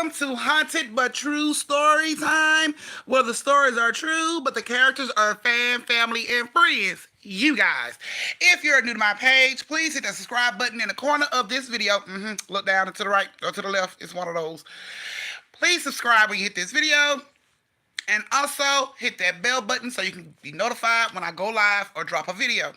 Welcome to Haunted But True Story Time, where the stories are true, but the characters are family, and friends. You guys. If you're new to my page, please hit the subscribe button in the corner of this video. Look down and to the right or to the left. It's one of those. Please subscribe when you hit this video. And also hit that bell button so you can be notified when I go live or drop a video.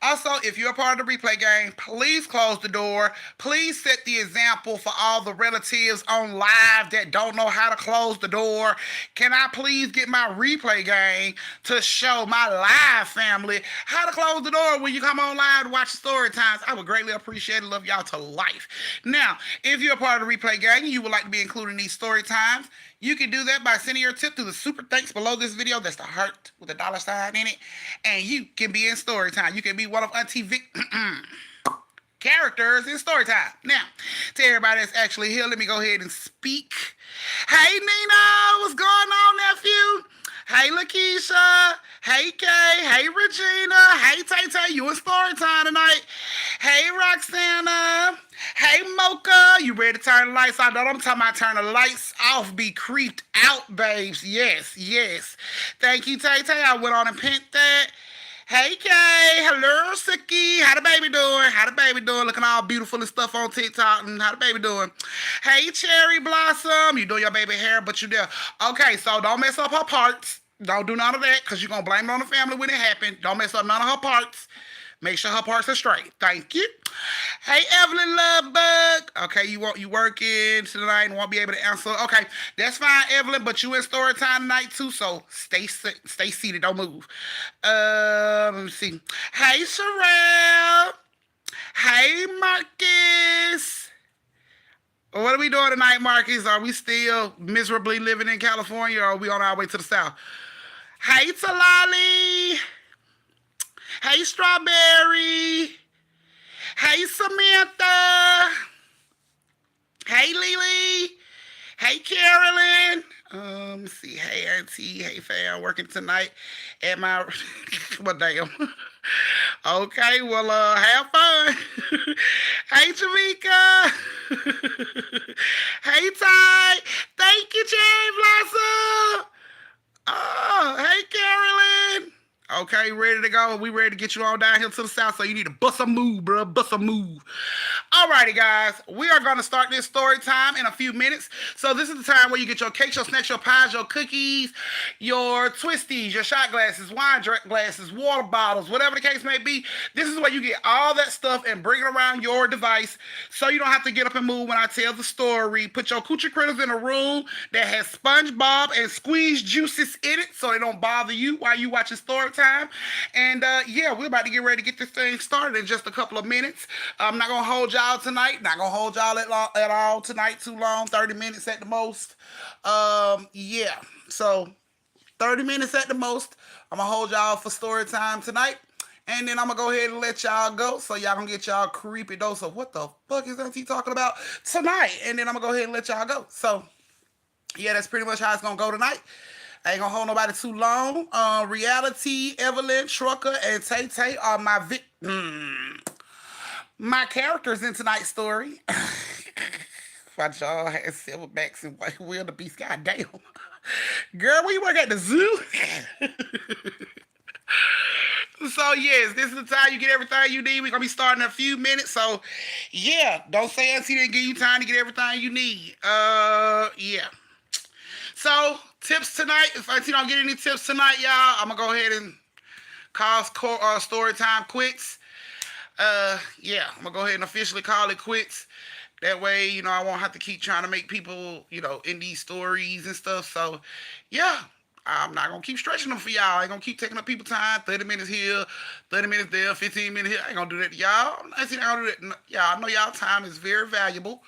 Also, if you're a part of the replay game, please close the door. Please set the example for all the relatives on live that don't know how to close the door. Can I please get my replay game to show my live family how to close the door when you come on live to watch story times? I would greatly appreciate it. Love y'all to life. Now, if you're a part of the replay game and you would like to be included in these story times, you can do that by sending your tip to the super thanks below this video. That's the heart with a $sign in it. And you can be in story time. You can be one of Auntie Vic characters in story time. Now, to everybody that's actually here, let me go ahead and speak. Hey, Nina, what's going on, nephew? Hey, Lakeisha. Hey, Kay. Hey, Regina. Hey, Tay, you in story time tonight. Hey, Roxana. Hey, Mocha. You ready to turn the lights off? I'm talking about turn the lights off. Be creeped out, babes. Yes. Thank you, Tay. I went on and pinned that. Hey, Kay. Hello, Siki. How the baby doing? Looking all beautiful and stuff on TikTok. And how the baby doing? Hey, Cherry Blossom. You doing your baby hair, but you there. Okay, so don't mess up her parts. Don't do none of that, because you're going to blame it on the family when it happened. Don't mess up none of her parts. Make sure her parts are straight. Thank you. Hey, Evelyn Lovebug. Okay, you working tonight and won't be able to answer. Okay, that's fine, Evelyn, but you in story time tonight too, so stay seated. Don't move. Let me see. Hey, Sherelle. Hey, Marcus. What are we doing tonight, Marcus? Are we still miserably living in California, or are we on our way to the south? Hey, Talali. Hey, Strawberry. Hey, Samantha. Hey, Lily. Hey, Carolyn. Let's see. Hey, Auntie. Hey, fam. Working tonight at my... well, damn. Okay, well, have fun. Hey, Jamaica. Hey, Ty. Thank you, Cherry Blossom. Oh, hey, Carolyn. Okay, ready to go? We ready to get you on down here to the south, so you need to bust a move, bro. Bust a move. Alrighty, guys. We are going to start this story time in a few minutes. So this is the time where you get your cakes, your snacks, your pies, your cookies, your twisties, your shot glasses, wine glasses, water bottles, whatever the case may be. This is where you get all that stuff and bring it around your device so you don't have to get up and move when I tell the story. Put your coochie critters in a room that has SpongeBob and squeeze juices in it so they don't bother you while you watching story time. And yeah, we're about to get ready to get this thing started in just a couple of minutes. I'm not gonna hold y'all tonight. Not gonna hold y'all at all tonight. Too long. 30 minutes at the most. Yeah. So 30 minutes at the most. I'm gonna hold y'all for story time tonight. And then I'm gonna go ahead and let y'all go so y'all gonna get y'all creepy dose of what the fuck is Auntie talking about tonight. And then I'm gonna go ahead and let y'all go. So yeah, that's pretty much how it's gonna go tonight. I ain't gonna hold nobody too long. Reality, Evelyn, Trucker, and Tay are my characters in tonight's story. My jaw has silverbacks and white wildebeest. Goddamn. Girl, where you work at the zoo? So, yes, this is the time you get everything you need. We're going to be starting in a few minutes. So, yeah, don't say Auntie didn't give you time to get everything you need. Yeah. So, tips tonight. If Auntie don't get any tips tonight, y'all, I'm going to go ahead and call story time quits. Yeah, I'm going to go ahead and officially call it quits. That way, you know, I won't have to keep trying to make people, you know, in these stories and stuff. So, yeah, I'm not going to keep stretching them for y'all. I ain't going to keep taking up people's time. 30 minutes here, 30 minutes there, 15 minutes here. I ain't going to do that to y'all. I'm not going to do that. Y'all, I know y'all time is very valuable,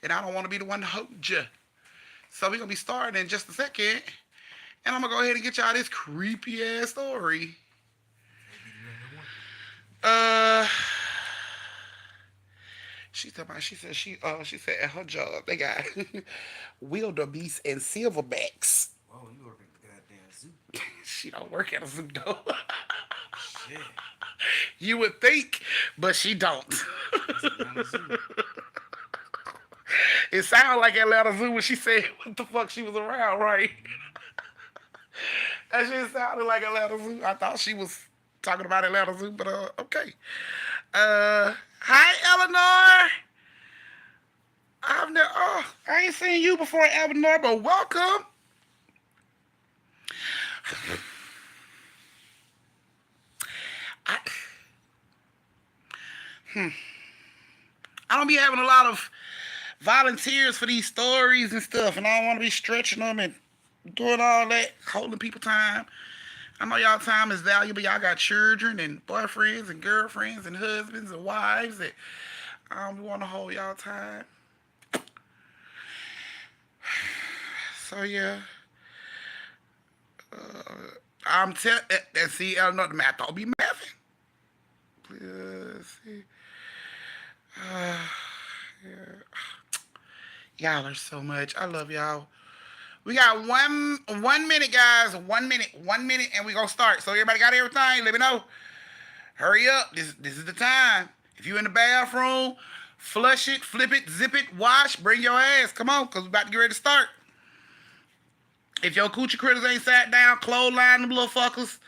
and I don't want to be the one to hold you. So we're going to be starting in just a second. And I'm going to go ahead and get y'all this creepy-ass story. She said at her job, they got wildebeest and silverbacks. Whoa, you work at the goddamn zoo. She don't work at a zoo, though. Shit. You would think, but she don't. It's a zoo. It sounded like Atlanta Zoo when she said what the fuck she was around, right? That shit sounded like Atlanta Zoo. I thought she was talking about Atlanta Zoo, but okay. Hi Eleanor. I ain't seen you before, Eleanor, but welcome. I, I don't be having a lot of volunteers for these stories and stuff, and I don't want to be stretching them and doing all that, holding people time. I know y'all time is valuable. Y'all got children and boyfriends and girlfriends and husbands and wives that I don't want to hold y'all time. So yeah, I'm telling. See, I don't know the math. Don't be mathing. Please see. Uh, yeah. Y'all are so much. I love y'all. We got 1 minute, guys. 1 minute, and we gonna start. So everybody got everything? Let me know. Hurry up. This is the time. If you in the bathroom, flush it, flip it, zip it, wash, bring your ass. Come on, cause we about to get ready to start. If your coochie critters ain't sat down, clothesline them little fuckers,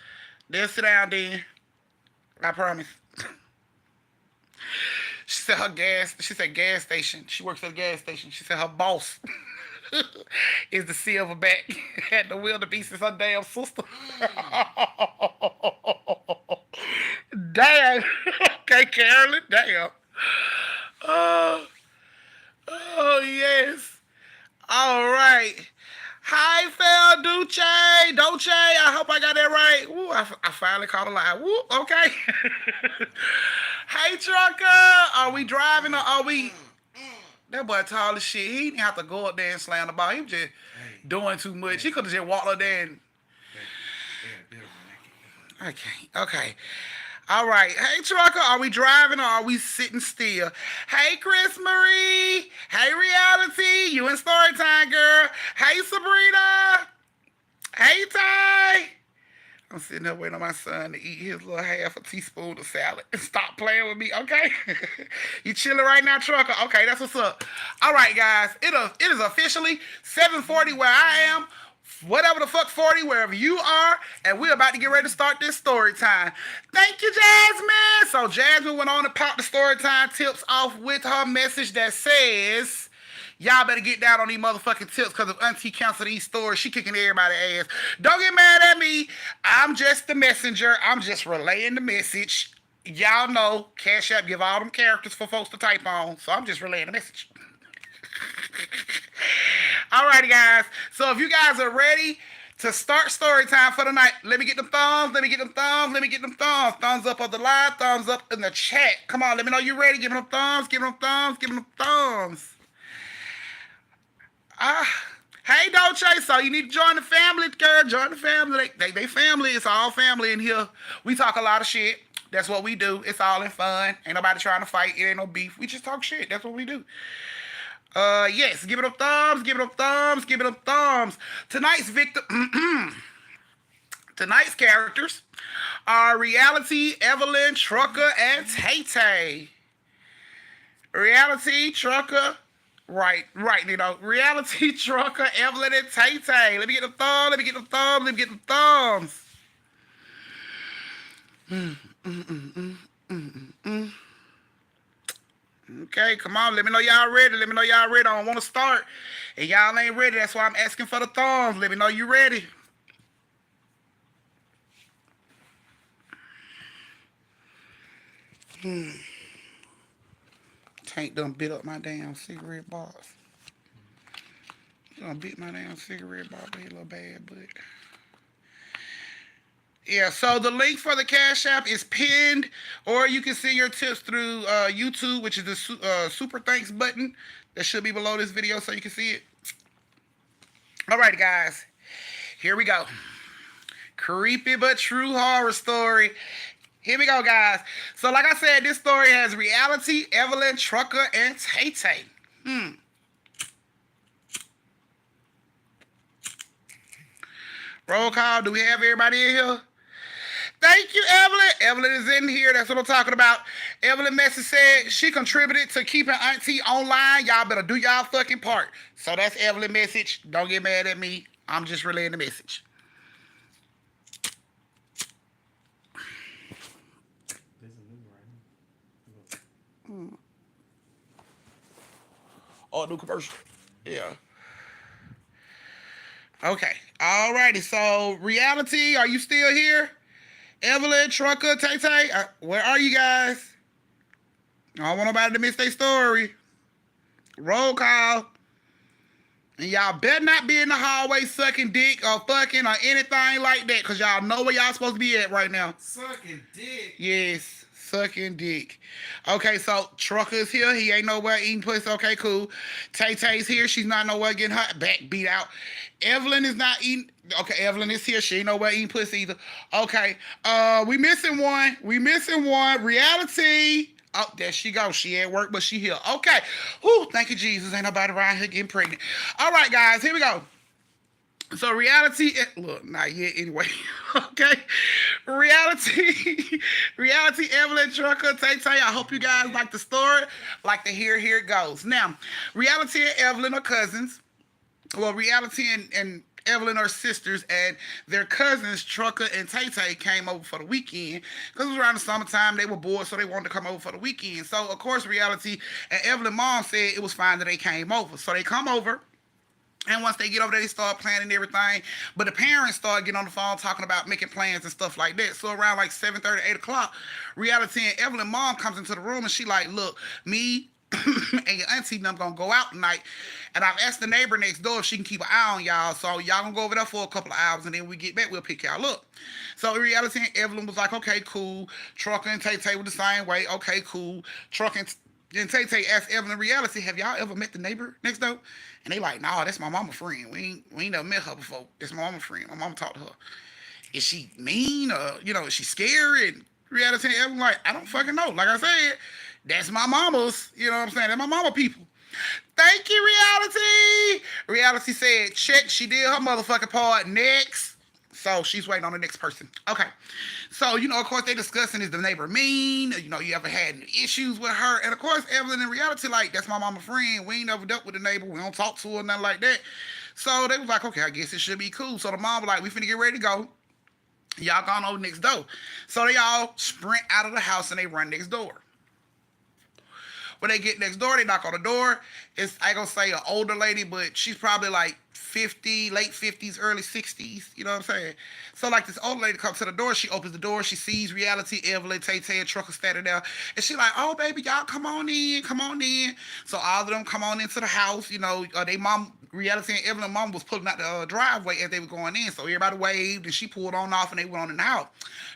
they'll sit down then. I promise. She said gas station. She works at a gas station. She said her boss is the silverback at the wildebeest is her damn sister. Damn. Okay, Carolyn. Damn. Oh, oh yes. All right. Hi, Fel Duce. Dolce. I hope I got that right. Woo, I finally caught a lie. Woo, okay. Hey, trucker. Are we driving or are we... That boy tall as shit. He didn't have to go up there and slam the ball. He was just doing too much. He could have just walked up there and... I can't. Okay. All right. Hey, trucker, are we driving or are we sitting still? Hey, Chris Marie. Hey, Reality. You in Storytime, girl. Hey, Sabrina. Hey, Ty. I'm sitting there waiting on my son to eat his little half a teaspoon of salad and stop playing with me, okay? You chilling right now, trucker? Okay, that's what's up. All right, guys. It is officially 7:40 where I am. Whatever the fuck 40, wherever you are, and we're about to get ready to start this story time. Thank you, Jasmine. So Jasmine went on to pop the story time tips off with her message that says, y'all better get down on these motherfucking tips because if Auntie cancel these stories, she kicking everybody's ass. Don't get mad at me. I'm just the messenger. I'm just relaying the message. Y'all know Cash App give all them characters for folks to type on, so I'm just relaying the message. Alrighty, guys. So if you guys are ready to start story time for the night, let me get them thumbs. Let me get them thumbs. Let me get them thumbs. Thumbs up on the live. Thumbs up in the chat. Come on, let me know you're ready. Give me them thumbs. Give me them thumbs. Give me them thumbs. Hey, Dolce. So you need to join the family, girl. Join the family. They family. It's all family in here. We talk a lot of shit. That's what we do. It's all in fun. Ain't nobody trying to fight. It ain't no beef. We just talk shit. That's what we do. Yes, give it up thumbs, give it up thumbs, give it up thumbs. Tonight's tonight's characters are Reality, Evelyn, Trucker, and Tay-Tay. Reality, Trucker, right, you know. Reality, Trucker, Evelyn, and Tay-Tay. Let me get the thumbs, let me get the thumbs, let me get the thumbs. Okay, come on. Let me know y'all ready. Let me know y'all ready. I don't want to start. And y'all ain't ready. That's why I'm asking for the thumbs. Let me know you ready. Tank done bit up my damn cigarette box. He done bit my damn cigarette box. He a little bad, but... Yeah, so the link for the Cash App is pinned, or you can send your tips through YouTube, which is the Super Thanks button that should be below this video so you can see it. All right, guys, here we go. Creepy but true horror story. Here we go, guys. So like I said, this story has Reality, Evelyn, Trucker, and Tay-Tay. Roll call. Do we have everybody in here? Thank you, Evelyn. Evelyn is in here. That's what I'm talking about. Evelyn Message said she contributed to keeping Auntie online. Y'all better do y'all fucking part. So that's Evelyn Message. Don't get mad at me. I'm just relaying the message. There's a new one right Oh, new commercial. Yeah. Okay. Alrighty. So, reality, are you still here? Evelyn, Trucker, Tay Tay, where are you guys? I don't want nobody to miss their story. Roll call. And y'all better not be in the hallway sucking dick or fucking or anything like that, because y'all know where y'all supposed to be at right now. Sucking dick. Yes, sucking dick. Okay, so Trucker's here. He ain't nowhere eating pussy. Okay, cool. Tay Tay's here. She's not nowhere getting her back beat out. Evelyn is not eating. Okay, Evelyn is here. She ain't nowhere eating pussy either. Okay, we missing one. We missing one. Reality. Oh, there she goes. She at work, but she here. Okay. Whew, thank you, Jesus. Ain't nobody around here getting pregnant. All right, guys, here we go. So reality, look, not yet anyway. Okay, reality. Evelyn, Trucker, Tay Tay. I hope you guys like the story, like to hear. Here it goes. Now, reality and Evelyn are cousins. Well, reality and Evelyn are sisters, and their cousins, Trucker and Tay Tay, came over for the weekend because it was around the summertime. They were bored, so they wanted to come over for the weekend. So, of course, reality and Evelyn mom said it was fine that they came over. So they come over. And once they get over there, they start planning everything. But the parents start getting on the phone talking about making plans and stuff like that. So around like 7:30, 8 o'clock, Reality and Evelyn mom comes into the room and she like, look, me and your auntie and them gonna go out tonight. And I've asked the neighbor next door if she can keep an eye on y'all. So y'all gonna go over there for a couple of hours, and then when we get back, we'll pick y'all up. So Reality and Evelyn was like, okay, cool. Trucker and Tay Tay were the same way. Okay, cool. Trucker and Tay Tay asked Evelyn Reality, have y'all ever met the neighbor next door? And they like, nah, that's my mama friend. We ain't never met her before. That's my mama friend. My mama talked to her. Is she mean or, is she scary? And Reality and Evelyn like, I don't fucking know. Like I said, that's my mama's. You know what I'm saying? That's my mama people. Thank you, Reality. Reality said, check. She did her motherfucking part. Next. So she's waiting on the next person. Okay. So, of course, they discussing, is the neighbor mean? You ever had any issues with her? And, of course, Evelyn in Reality, like, that's my mama friend. We ain't never dealt with the neighbor. We don't talk to her, nothing like that. So they was like, okay, I guess it should be cool. So the mom was like, we finna get ready to go. Y'all gone over next door. So they all sprint out of the house and they run next door. When they get next door, they knock on the door. It's, I ain't gonna say an older lady, but she's probably like 50, late 50s, early 60s. You know what I'm saying? So like this old lady comes to the door. She opens the door. She sees Reality, Evelyn, Tay Tay, and Trucker standing there. And she like, oh, baby, y'all come on in. Come on in. So all of them come on into the house. They mom, Reality and Evelyn mom was pulling out the driveway as they were going in. So everybody waved and she pulled on off and they went on in the house.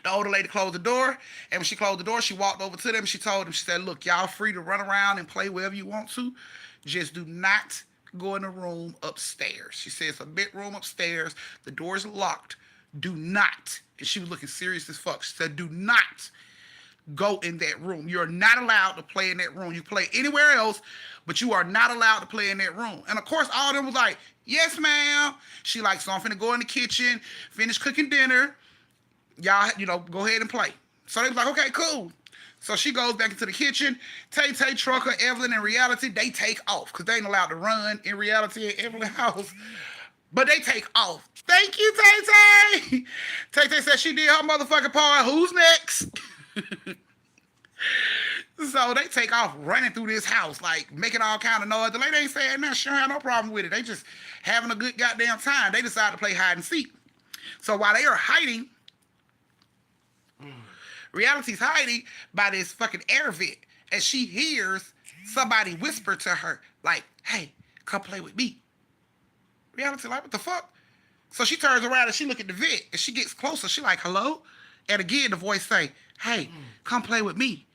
The older lady closed the door. And when she closed the door, she walked over to them and she told them, she said, look, y'all free to run around and play wherever you want to. Just do not go in the room upstairs. She said it's a bedroom upstairs. The door's locked. Do not. And she was looking serious as fuck. She said, do not go in that room. You're not allowed to play in that room. You play anywhere else, but you are not allowed to play in that room. And of course, all of them was like, yes, ma'am. She like, so I'm finna go in the kitchen, finish cooking dinner. Y'all, go ahead and play. So they was like, okay, cool. So she goes back into the kitchen. Tay Tay, Trucker, Evelyn, in Reality, they take off because they ain't allowed to run in Reality at Evelyn's house. But they take off. Thank you, Tay Tay. Tay Tay said she did her motherfucking part. Who's next? So they take off running through this house, like making all kind of noise. The lady ain't saying nothing. She don't have no problem with it. They just having a good goddamn time. They decide to play hide and seek. So while they are hiding, Reality's hiding by this fucking air vent, and she hears somebody whisper to her, like, hey, come play with me. Reality like, what the fuck? So she turns around and she look at the vent, and she gets closer. She like, hello? And again, the voice say, hey, come play with me.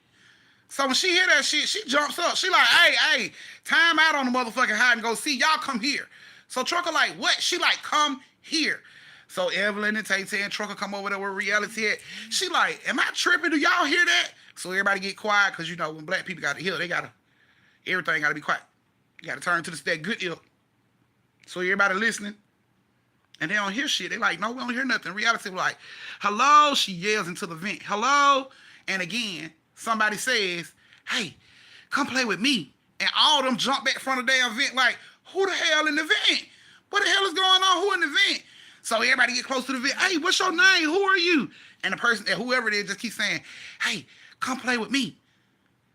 So when she hear that shit, she jumps up. She like, hey, time out on the motherfucking hide and go see. Y'all come here. So Trucker like, what? She like, come here. So Evelyn and Tay Tay and Trucker come over there where Reality at. She like, am I tripping? Do y'all hear that? So everybody get quiet because, when black people got to hear, everything got to be quiet. You got to turn to that good ear. So everybody listening. And they don't hear shit. They like, no, we don't hear nothing. Reality was like, hello. She yells into the vent, hello. And again, somebody says, hey, come play with me. And all of them jump back from the damn vent like, who the hell in the vent? What the hell is going on? Who in the vent? So everybody get close to the vent. Hey, what's your name? Who are you? And the person, whoever it is, just keeps saying, hey, come play with me.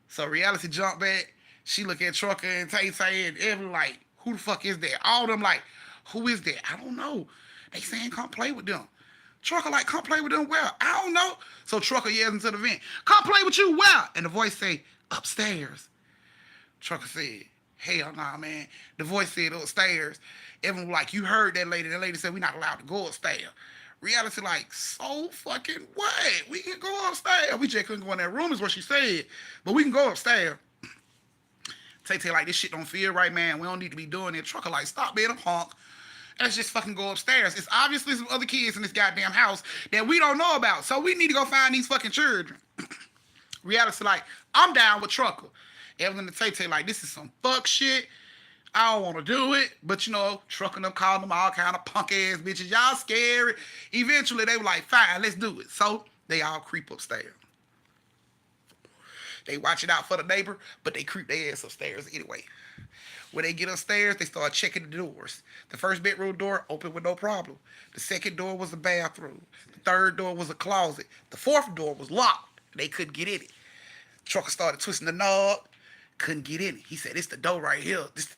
So Reality jump back. She look at Trucker and Tay and Evelyn like, who the fuck is that? All of them like, who is that? I don't know. They saying come play with them. Trucker like, come play with them where? I don't know. So Trucker yells into the vent, come play with you where? And the voice say, upstairs. Trucker said, hell nah, man. The voice said upstairs. Evelyn was like, you heard that lady. That lady said we're not allowed to go upstairs. Reality like, so fucking what? We can go upstairs. We just couldn't go in that room is what she said. But we can go upstairs. Tay like, this shit don't feel right, man. We don't need to be doing it. Trucker like, stop being a punk. Let's just fucking go upstairs. It's obviously some other kids in this goddamn house that we don't know about. So we need to go find these fucking children. Reality like, I'm down with Trucker. Evelyn and Tay like, this is some fuck shit. I don't want to do it. But, you know, Trucker them calling them all kind of punk ass bitches. Y'all scary. Eventually, they were like, fine, let's do it. So they all creep upstairs. They watch it out for the neighbor, but they creep their ass upstairs anyway. When they get upstairs, they start checking the doors. The first bedroom door opened with no problem. The second door was a bathroom. The third door was a closet. The fourth door was locked. They couldn't get in it. Trucker started twisting the knob. Couldn't get in it. He said, it's the door right here. This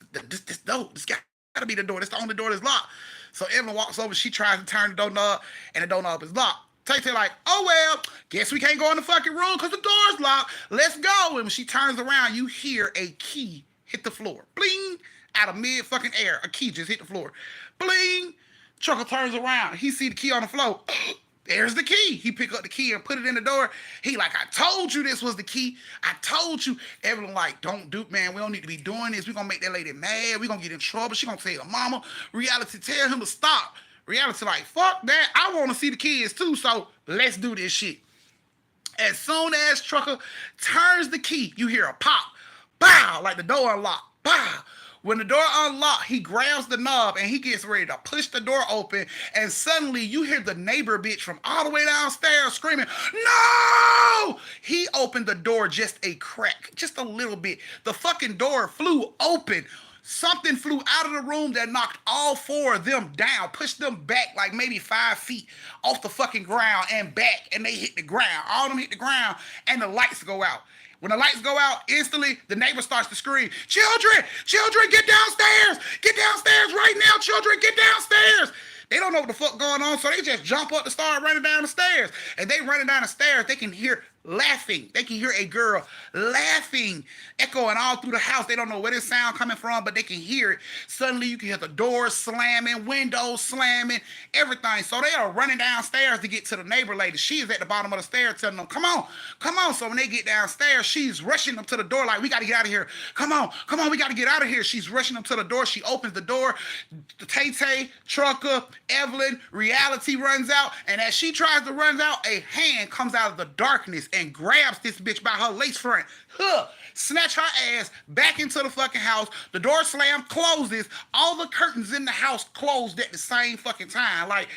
door. This gotta be the door. That's the only door that's locked. So Evelyn walks over. She tries to turn the doorknob, and the doorknob is locked. Tay like, oh well, guess we can't go in the fucking room because the door's locked. Let's go. And when she turns around, you hear a key hit the floor. Bling! Out of mid fucking air. A key just hit the floor. Bling! Trucker turns around. He see the key on the floor. There's the key. He pick up the key and put it in the door. He like, I told you this was the key. I told you. Everyone like, don't do, man. We don't need to be doing this. We're going to make that lady mad. We're going to get in trouble. She going to tell her mama. Reality tell him to stop. Reality like, fuck that. I want to see the kids too, so let's do this shit. As soon as Trucker turns the key, you hear a pop. Bow, like the door unlocked. Bow. When the door unlocked, he grabs the knob and he gets ready to push the door open. And suddenly you hear the neighbor bitch from all the way downstairs screaming, no! He opened the door just a crack, just a little bit. The fucking door flew open. Something flew out of the room that knocked all four of them down, pushed them back like maybe 5 feet off the fucking ground and back. And they hit the ground. All of them hit the ground and the lights go out. When the lights go out, instantly, the neighbor starts to scream, children, get downstairs. Get downstairs right now, children, get downstairs. They don't know what the fuck going on, so they just jump up and start running down the stairs. And they running down the stairs, they can hear laughing. They can hear a girl laughing, echoing all through the house. They don't know where this sound coming from, but they can hear it. Suddenly, you can hear the doors slamming, windows slamming, everything. So they are running downstairs to get to the neighbor lady. She is at the bottom of the stairs telling them, come on, come on. So when they get downstairs, she's rushing them to the door like, we got to get out of here. Come on, we got to get out of here. She's rushing them to the door. She opens the door. Tay, Trucker, Evelyn, Reality runs out. And as she tries to run out, a hand comes out of the darkness and grabs this bitch by her lace front. Snatch her ass back into the fucking house. The door slam closes. All the curtains in the house closed at the same fucking time. Like,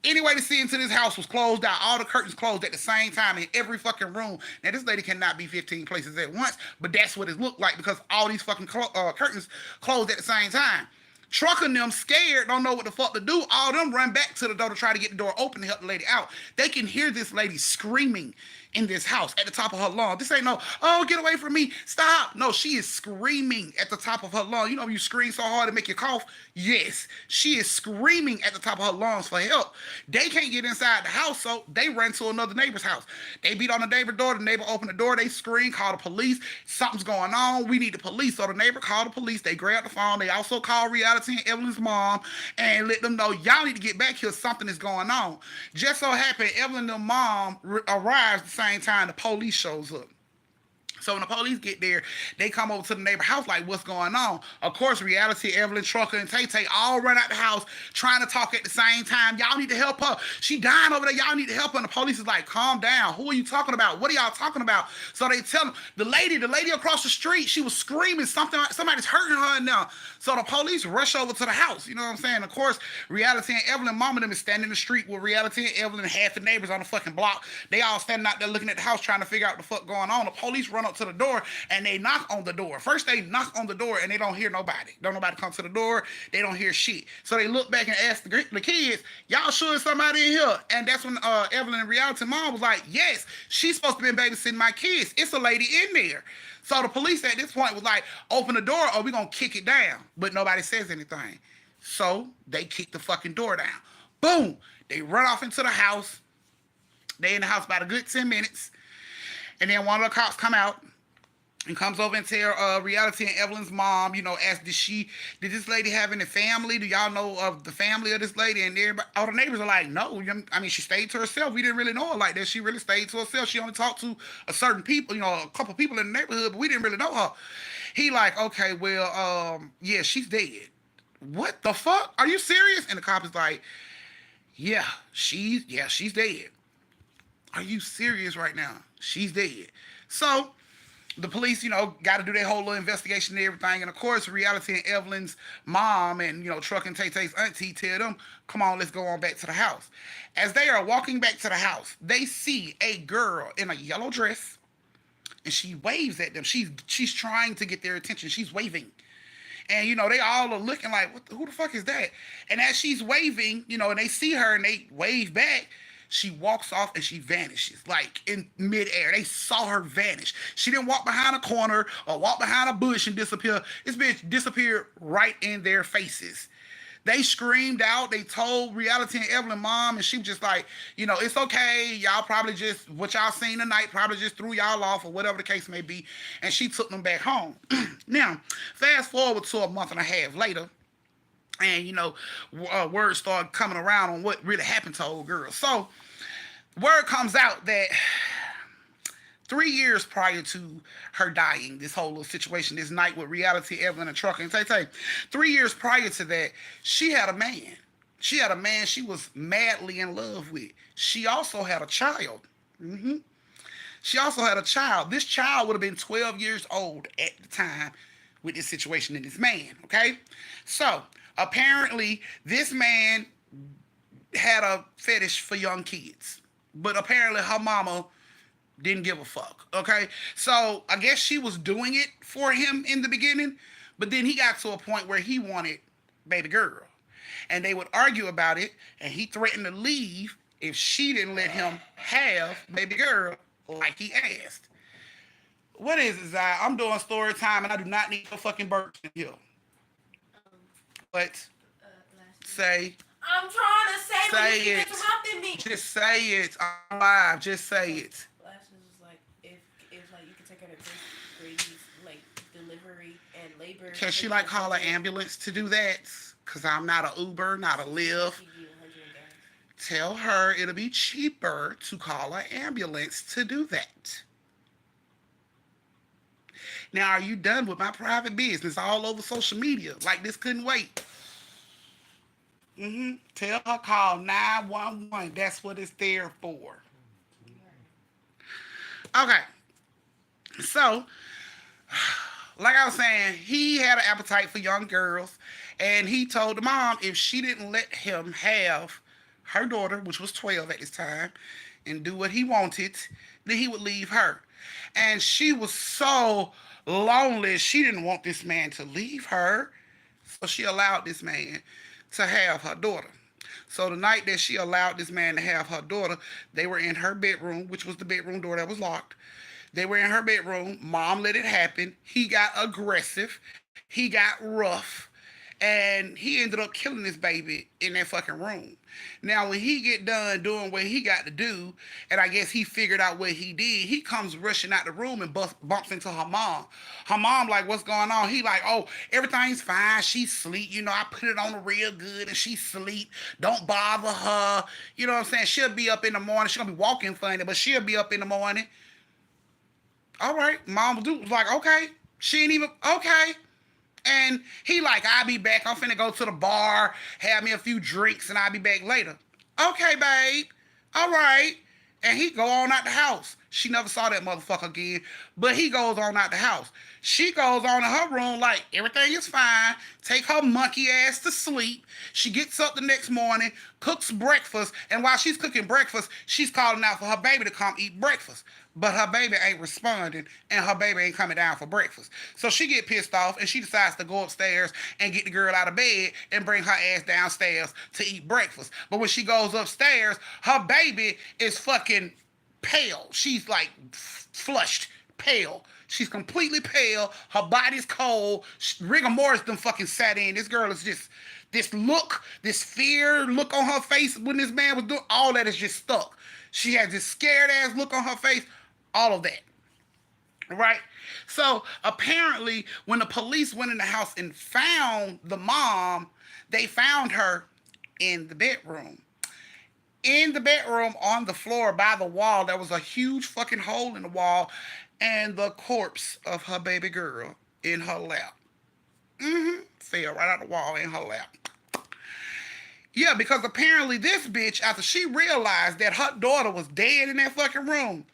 any way to see into this house was closed out. All the curtains closed at the same time in every fucking room. Now, this lady cannot be 15 places at once, but that's what it looked like because all these fucking curtains closed at the same time. Trucker and them scared, don't know what the fuck to do. All of them run back to the door to try to get the door open to help the lady out. They can hear this lady screaming in this house at the top of her lungs. This ain't no, oh, get away from me, stop. No, she is screaming at the top of her lungs. You know when you scream so hard to make you cough? Yes, she is screaming at the top of her lungs for help. They can't get inside the house, so they run to another neighbor's house. They beat on the neighbor's door. The neighbor opened the door. They scream, call the police. Something's going on. We need the police. So the neighbor called the police. They grabbed the phone. They also called Reality and Evelyn's mom and let them know, y'all need to get back here. Something is going on. Just so happened, Evelyn and the mom arrives the same time the police shows up. So when the police get there, they come over to the neighbor house like, what's going on? Of course, Reality, Evelyn, Trucker, and Tay Tay all run out the house trying to talk at the same time. Y'all need to help her. She dying over there. Y'all need to help her. And the police is like, calm down. Who are you talking about? What are y'all talking about? So they tell them, the lady across the street, she was screaming something, somebody's hurting her in there. So the police rush over to the house. You know what I'm saying? Of course, Reality and Evelyn, mama them is standing in the street with Reality and Evelyn and half the neighbors on the fucking block. They all standing out there looking at the house trying to figure out what the fuck going on. The police run up to the door and they knock on the door. First they knock on the door and they don't hear nobody. Don't nobody come to the door. They don't hear shit. So they look back and ask the kids, y'all sure there's somebody in here? And that's when Evelyn and Reality mom was like, yes, she's supposed to be babysitting my kids. It's a lady in there. So the police at this point was like, open the door or we're going to kick it down. But nobody says anything. So they kick the fucking door down. Boom. They run off into the house. They in the house about a good 10 minutes. And then one of the cops come out and comes over and tell Reality and Evelyn's mom, you know, ask, did this lady have any family? Do y'all know of the family of this lady? And everybody, all the neighbors are like, no. I mean, she stayed to herself. We didn't really know her like that. She really stayed to herself. She only talked to a certain people, you know, a couple people in the neighborhood, but we didn't really know her. He like, okay, well, yeah, she's dead. What the fuck? Are you serious? And the cop is like, yeah, she's dead. Are you serious right now? She's dead. So the police, you know, got to do their whole little investigation and everything. And of course, Reality and Evelyn's mom and, you know, Truck and Tay Tay's auntie tell them, come on, let's go on back to the house. As they are walking back to the house, they see a girl in a yellow dress and she waves at them. She's trying to get their attention. She's waving. And, you know, they all are looking like, who the fuck is that? And as she's waving, you know, and they see her and they wave back, she walks off and she vanishes, like in midair. They saw her vanish. She didn't walk behind a corner or walk behind a bush and disappear. This bitch disappeared right in their faces. They screamed out. They told Reality and Evelyn mom, and she was just like, you know, it's okay. Y'all probably just, what y'all seen tonight probably just threw y'all off or whatever the case may be. And she took them back home. Now, fast forward to a month and a half later, and, you know, word started coming around on what really happened to old girl. So, word comes out that 3 years prior to her dying, this whole little situation, this night with Reality, Evelyn, and Trucker, and Tay Tay, 3 years prior to that, she had a man. She had a man she was madly in love with. She also had a child. She also had a child. This child would have been 12 years old at the time with this situation and this man, okay? So, apparently, this man had a fetish for young kids. But apparently, her mama didn't give a fuck, okay? So, I guess she was doing it for him in the beginning, but then he got to a point where he wanted baby girl. And they would argue about it, and he threatened to leave if she didn't let him have baby girl like he asked. What is it, Zai? I'm doing story time, and I do not need no fucking burps in here. What? Say. I'm trying to say, but you keep it. interrupting me. Just say it. I'm live. Just say it. Lashes was like, if like you could take her to Grady's like delivery and labor. Can she like call an ambulance to do that? Cause I'm not a Uber, not a Lyft. Tell her it'll be cheaper to call an ambulance to do that. Now, are you done with my private business all over social media? Like this couldn't wait. Tell her call 911. That's what it's there for. Okay. So, like I was saying, he had an appetite for young girls, and he told the mom if she didn't let him have her daughter, which was 12 at this time, and do what he wanted, then he would leave her. And she was so lonely, she didn't want this man to leave her, so she allowed this man to have her daughter. So the night that she allowed this man to have her daughter, they were in her bedroom, which was the bedroom door that was locked. They were in her bedroom. Mom let it happen. He got aggressive. He got rough. And he ended up killing this baby in that fucking room. Now, when he get done doing what he got to do, and I guess he figured out what he did, he comes rushing out the room and bumps into her mom. Her mom like, what's going on? He like, oh, everything's fine. She's asleep. You know, I put it on her real good and she's asleep. Don't bother her. You know what I'm saying? She'll be up in the morning. She's going to be walking funny, but she'll be up in the morning. All right, mom was like, okay. She ain't even okay. And he like, I'll be back. I'm finna go to the bar, have me a few drinks, and I'll be back later. Okay, babe. All right. And he go on out the house. She never saw that motherfucker again. But he goes on out the house. She goes on in her room like everything is fine. Take her monkey ass to sleep. She gets up the next morning, cooks breakfast, and while she's cooking breakfast, she's calling out for her baby to come eat breakfast. But her baby ain't responding, and her baby ain't coming down for breakfast. So she get pissed off, and she decides to go upstairs and get the girl out of bed and bring her ass downstairs to eat breakfast. But when she goes upstairs, her baby is fucking pale. She's like flushed, pale. She's completely pale. Her body's cold. Rigor mortis done fucking sat in. This girl is just this look, this fear look on her face when this man was doing all that is just stuck. She has this scared ass look on her face. All of that. Right? So apparently, when the police went in the house and found the mom, they found her in the bedroom. In the bedroom, on the floor by the wall, there was a huge fucking hole in the wall and the corpse of her baby girl in her lap. Fell right out the wall in her lap. Yeah, because apparently this bitch, after she realized that her daughter was dead in that fucking room,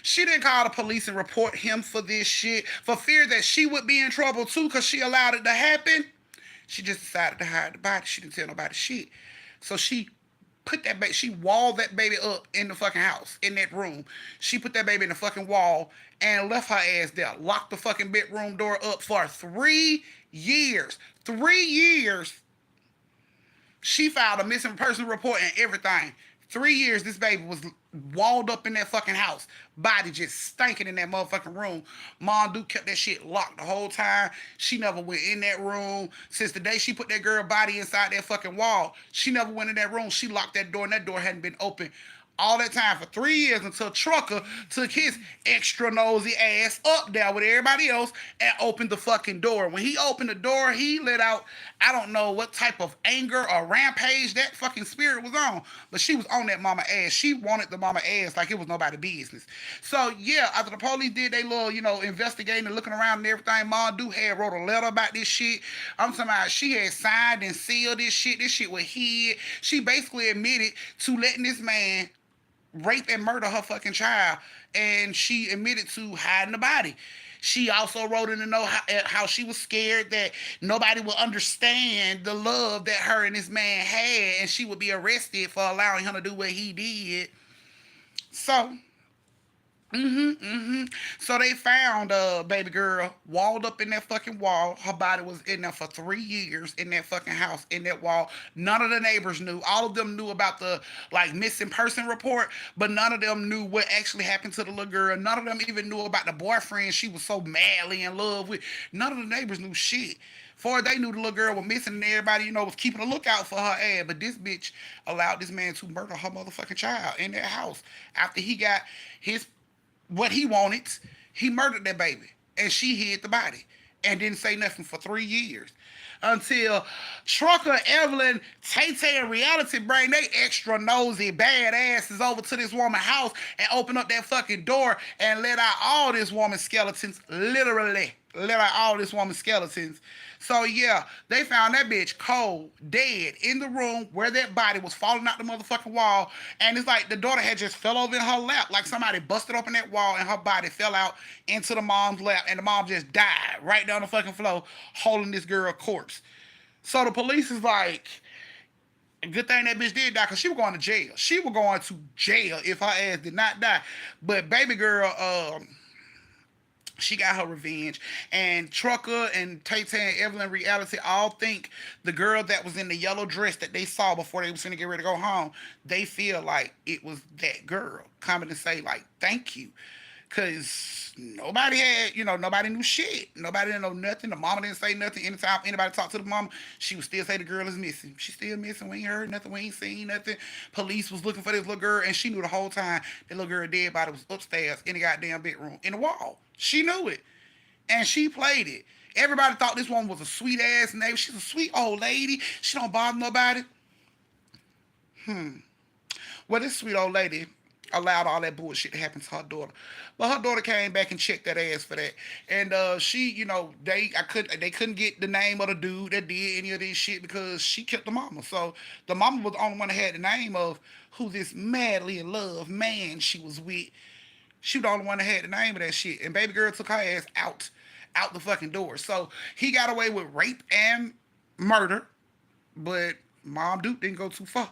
she didn't call the police and report him for this shit, for fear that she would be in trouble too because she allowed it to happen. She just decided to hide the body. She didn't tell nobody shit. So she put that baby, she walled that baby up in the fucking house, in that room. She put that baby in the fucking wall and left her ass there. Locked the fucking bedroom door up for 3 years. 3 years. She filed a missing person report and everything. 3 years this baby was walled up in that fucking house. Body just stinking in that motherfucking room. Mom Duke kept that shit locked the whole time. She never went in that room. Since the day she put that girl body inside that fucking wall, she never went in that room. She locked that door and that door hadn't been open all that time for 3 years until Trucker took his extra nosy ass up there with everybody else and opened the fucking door. When he opened the door, he let out, I don't know what type of anger or rampage that fucking spirit was on, but she was on that mama ass. She wanted the mama ass like it was nobody's business. So yeah, after the police did they little, investigating and looking around and everything, Mom Duke had wrote a letter about this shit. I'm talking about she had signed and sealed this shit. This shit was hid. She basically admitted to letting this man rape and murder her fucking child, and she admitted to hiding the body. She also wrote in to know how she was scared that nobody would understand the love that her and this man had, and she would be arrested for allowing him to do what he did. So So they found a baby girl walled up in that fucking wall. Her body was in there for 3 years in that fucking house, in that wall. None of the neighbors knew. All of them knew about the missing person report, but none of them knew what actually happened to the little girl. None of them even knew about the boyfriend she was so madly in love with. None of the neighbors knew shit. For they knew the little girl was missing and everybody, was keeping a lookout for her ass. But this bitch allowed this man to murder her motherfucking child in that house after he got his what he wanted. He murdered that baby, and she hid the body and didn't say nothing for 3 years until Trucker, Evelyn, Tay Tay, and Reality bring they extra nosy bad asses over to this woman's house and open up that fucking door and let out all this woman's skeletons. Literally, let out all this woman's skeletons. So yeah, they found that bitch cold, dead, in the room where that body was falling out the motherfucking wall. And it's like the daughter had just fell over in her lap, like somebody busted open that wall and her body fell out into the mom's lap, and the mom just died right down the fucking floor, holding this girl corpse. So the police is like, good thing that bitch did die, because she was going to jail. She was going to jail if her ass did not die. But baby girl, she got her revenge. And Trucker and Tay Tay and Evelyn Reality all think the girl that was in the yellow dress that they saw before they was going to get ready to go home, they feel like it was that girl coming to say, thank you. Because nobody had, nobody knew shit. Nobody didn't know nothing. The mama didn't say nothing. Anytime anybody talked to the mama, she would still say the girl is missing. She's still missing. We ain't heard nothing. We ain't seen nothing. Police was looking for this little girl, and she knew the whole time that little girl dead body was upstairs in the goddamn bedroom, in the wall. She knew it. And she played it. Everybody thought this one was a sweet ass neighbor. She's a sweet old lady. She don't bother nobody. Well, this sweet old lady, allowed all that bullshit to happen to her daughter. But her daughter came back and checked that ass for that. And she, they couldn't get the name of the dude that did any of this shit because she kept the mama. So the mama was the only one that had the name of who this madly in love man she was with. She was the only one that had the name of that shit. And baby girl took her ass out the fucking door. So he got away with rape and murder, but Mom Duke didn't go too far.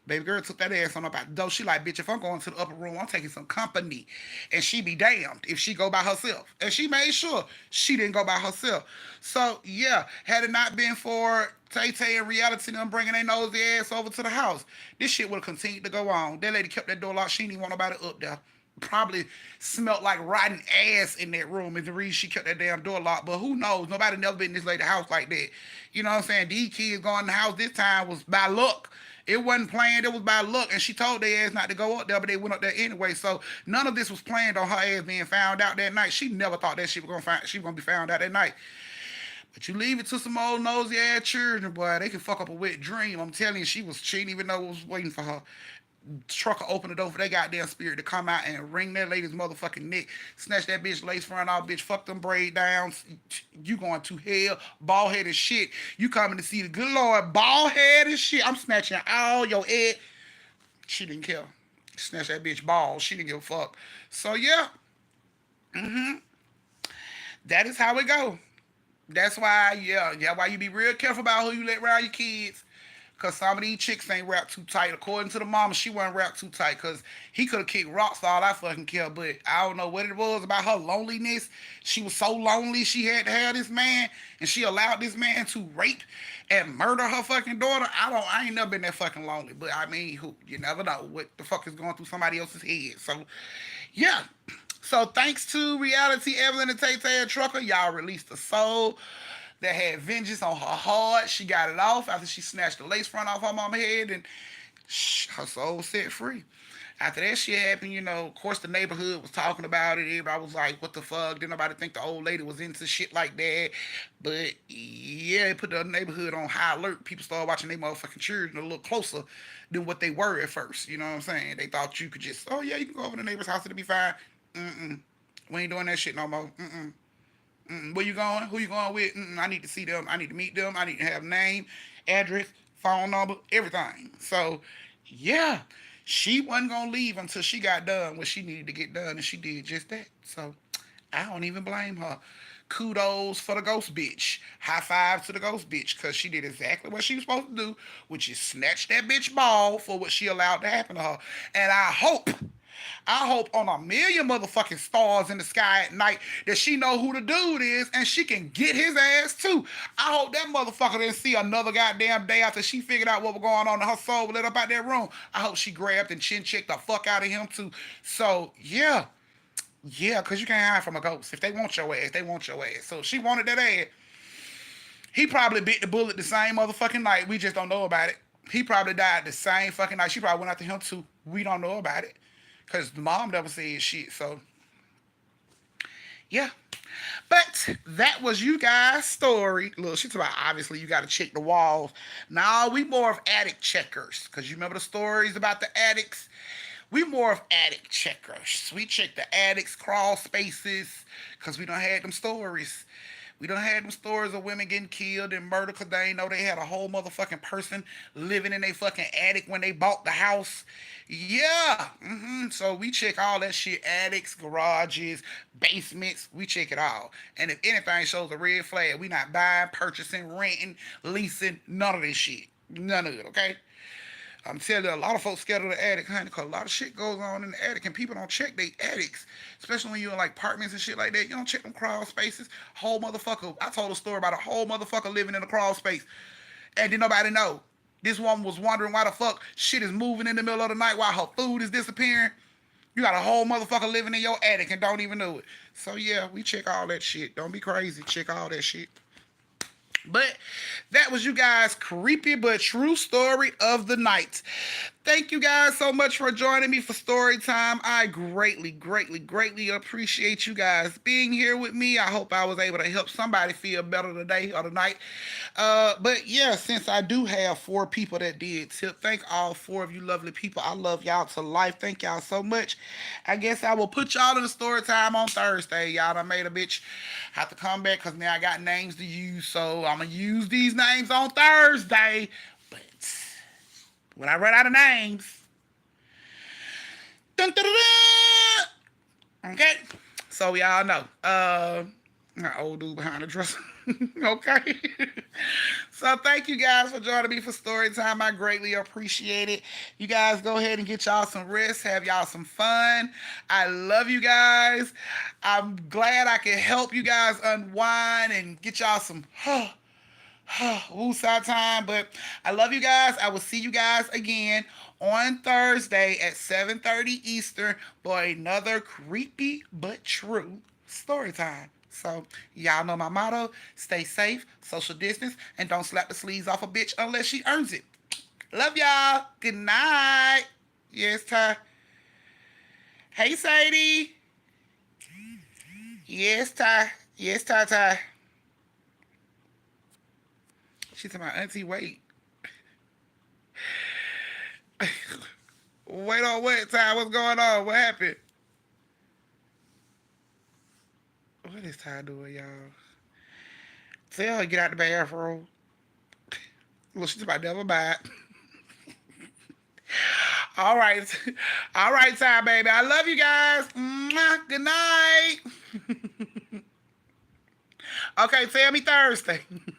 Baby girl took that ass on up out the door. She like, bitch, if I'm going to the upper room, I'm taking some company. And she be damned if she go by herself. And she made sure she didn't go by herself. So, yeah, had it not been for Tay Tay and Reality them bringing their nosy ass over to the house, this shit would have continued to go on. That lady kept that door locked. She didn't even want nobody up there. Probably smelled like rotten ass in that room is the reason she kept that damn door locked. But who knows? Nobody never been in this lady's house like that. You know what I'm saying? These kids going in the house this time was by luck. It wasn't planned, it was by luck, and she told their ass not to go up there, but they went up there anyway. So none of this was planned on her ass being found out that night. She never thought that she was gonna be found out that night. But you leave it to some old nosy ass children, boy, they can fuck up a wet dream. I'm telling you, she didn't even know what was waiting for her. Trucker opened the door for that goddamn spirit to come out and wring that lady's motherfucking neck, snatch that bitch lace front off, bitch, fuck them braid down. You going to hell, bald headed shit. You coming to see the good Lord, bald headed shit. I'm snatching all your head. She didn't care. Snatch that bitch bald. She didn't give a fuck. So yeah, that is how it go. That's why, yeah, why you be real careful about who you let around your kids. Cause some of these chicks ain't wrapped too tight. According to the mama, she wasn't wrapped too tight. Cause he could have kicked rocks for all I fucking care. But I don't know what it was about her loneliness. She was so lonely she had to have this man, and she allowed this man to rape and murder her fucking daughter. I ain't never been that fucking lonely. But I mean, you never know what the fuck is going through somebody else's head. So yeah. So thanks to Reality, Evelyn, and Tay Tay and Trucker, y'all released the soul that had vengeance on her heart. She got it off after she snatched the lace front off her mama's head, and her soul set free. After that shit happened, of course the neighborhood was talking about it. Everybody was like, what the fuck? Didn't nobody think the old lady was into shit like that? But yeah, it put the neighborhood on high alert. People started watching their motherfucking children a little closer than what they were at first. You know what I'm saying? They thought you could just, oh yeah, you can go over to the neighbor's house, it'll be fine. Mm-mm. We ain't doing that shit no more. Mm-mm. Where you going? Who you going with? I need to see them. I need to meet them. I need to have name, address, phone number, everything. So, yeah, she wasn't going to leave until she got done what she needed to get done, and she did just that. So, I don't even blame her. Kudos for the ghost bitch. High five to the ghost bitch, because she did exactly what she was supposed to do, which is snatch that bitch ball for what she allowed to happen to her. And I hope on a million motherfucking stars in the sky at night that she know who the dude is and she can get his ass too. I hope that motherfucker didn't see another goddamn day after she figured out what was going on and her soul lit up out that room. I hope she grabbed and chin checked the fuck out of him too. So yeah. Yeah, because you can't hide from a ghost. If they want your ass, they want your ass. So if she wanted that ass, he probably bit the bullet the same motherfucking night. We just don't know about it. He probably died the same fucking night. She probably went after him too. We don't know about it. Because the mom never said shit. So, yeah. But that was you guys' story. Look, she's about obviously you got to check the walls. Now we more of attic checkers. Because you remember the stories about the attics? We more of attic checkers. We check the attics, crawl spaces. Because we don't have them stories. We done had them stories of women getting killed and murdered because they ain't know they had a whole motherfucking person living in their fucking attic when they bought the house. Yeah. So we check all that shit. Attics, garages, basements. We check it all. And if anything shows a red flag, we not buying, purchasing, renting, leasing, none of this shit. None of it, okay? I'm telling you, a lot of folks scared of the attic, honey, because a lot of shit goes on in the attic, and people don't check their attics, especially when you're in, like, apartments and shit like that. You don't check them crawl spaces. Whole motherfucker. I told a story about a whole motherfucker living in a crawl space, and didn't nobody know. This woman was wondering why the fuck shit is moving in the middle of the night while her food is disappearing. You got a whole motherfucker living in your attic and don't even know it. So, yeah, we check all that shit. Don't be crazy. Check all that shit. But that was you guys' creepy but true story of the night. Thank you guys so much for joining me for story time. I greatly, greatly, greatly appreciate you guys being here with me. I hope I was able to help somebody feel better today or tonight. But yeah, since I do have 4 people that did tip, thank all 4 of you lovely people. I love y'all to life. Thank y'all so much. I guess I will put y'all in the story time on Thursday. Y'all done made a bitch have to come back because now I got names to use. So I'm going to use these names on Thursday. But when I run out of names, dun, dun, dun, dun, okay? So y'all know. Old dude behind the dresser. Okay. So thank you guys for joining me for story time. I greatly appreciate it. You guys go ahead and get y'all some rest. Have y'all some fun. I love you guys. I'm glad I can help you guys unwind and get y'all some woosah time. But I love you guys. I will see you guys again on Thursday at 7:30 Eastern for another creepy but true story time. So y'all know my motto: stay safe, social distance, and don't slap the sleeves off a bitch unless she earns it. Love y'all. Good night. Yes, Ty. Hey, Sadie. Yes, Ty. Yes, Ty, Ty. She's my auntie. Wait. Wait on what, Ty? What's going on? What happened? What is Ty doing, y'all? Tell her to get out the bathroom. Well, she's about never mind. All right. All right, Ty, baby. I love you guys. Mwah. Good night. Okay, tell me Thursday.